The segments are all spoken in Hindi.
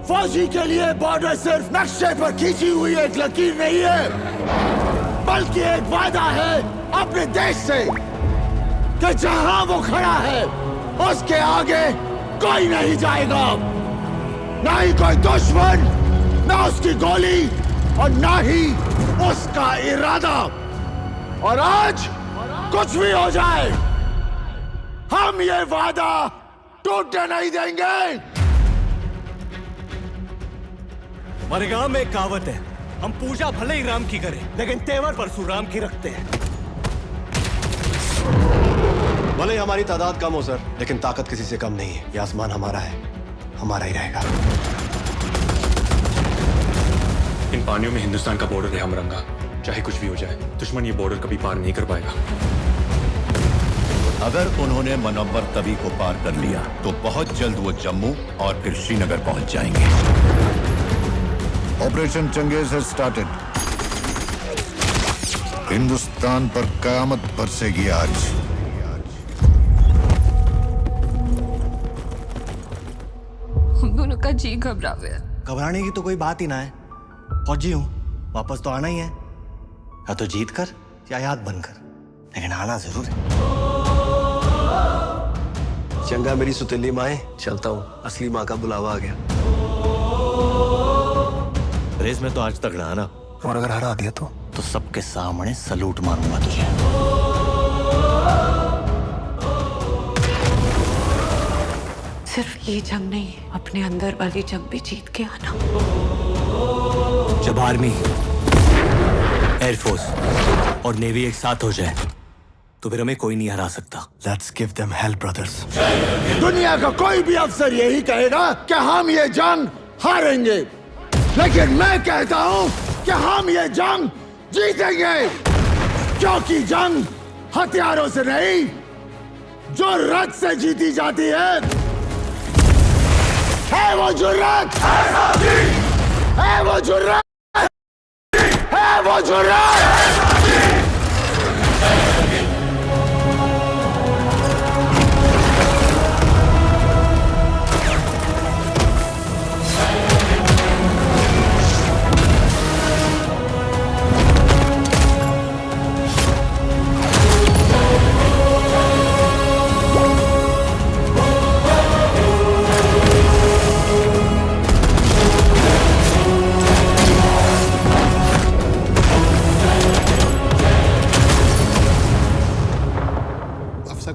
फौजी के लिए बॉर्डर सिर्फ नक्शे पर खींची हुई एक लकीर नहीं है, बल्कि एक वादा है अपने देश से कि जहां वो खड़ा है उसके आगे कोई नहीं जाएगा, ना ही कोई दुश्मन, ना उसकी गोली और ना ही उसका इरादा। और आज कुछ भी हो जाए, हम ये वादा टूटने नहीं देंगे। हमारे गांव में एक कहावत है, हम पूजा भले ही राम की करें लेकिन तेवर परशुराम की रखते हैं। भले ही हमारी तादाद कम हो सर, लेकिन ताकत किसी से कम नहीं है। ये आसमान हमारा है, हमारा ही रहेगा। इन पानियों में हिंदुस्तान का बॉर्डर है हमरंगा। चाहे कुछ भी हो जाए, दुश्मन ये बॉर्डर कभी पार नहीं कर पाएगा। अगर उन्होंने मनव्वर तवी को पार कर लिया तो बहुत जल्द वो जम्मू और फिर श्रीनगर पहुंच जाएंगे। Operation Changez has started. Hindustan पर कयामत बरसेगी आज। हम दोनों का जी घबरा गया। घबराने की तो कोई बात ही ना है। फौजी हूं, वापस तो आना ही है, या तो जीत कर या याद बनकर, लेकिन आना जरूर है। चंगा मेरी सुतीली माए, चलता हूँ, असली माँ का बुलावा आ गया। रेस में तो आज तक रहा ना, और अगर हरा दिया तो सबके सामने सलूट मारूंगा तुझे। सिर्फ ये जंग नहीं, अपने अंदर वाली जंग भी जीत के आना। जब आर्मी, एयरफोर्स और नेवी एक साथ हो जाए तो फिर हमें कोई नहीं हरा सकता। Let's give them hello brothers. दुनिया का कोई भी अफसर यही कहेगा कि हम ये जंग हारेंगे, लेकिन मैं कहता हूं कि हम ये जंग जीतेंगे, क्योंकि जंग हथियारों से नहीं, जुर्रत से जीती जाती है वो जुर्रत, है वो जुर्रत, है वो जुर्रत।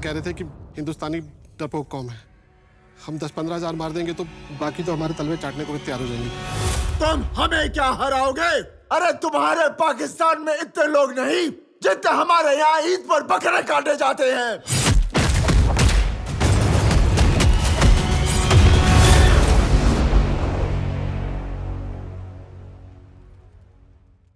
कह रहे थे कि हिंदुस्तानी डरपोक कौम है, हम 10-15 हजार मार देंगे तो बाकी तो हमारे तलवे चाटने को भी तैयार हो जाएंगे। तुम हमें क्या हराओगे? अरे तुम्हारे पाकिस्तान में इतने लोग नहीं जितने हमारे यहाँ ईद पर बकरे काटे जाते हैं।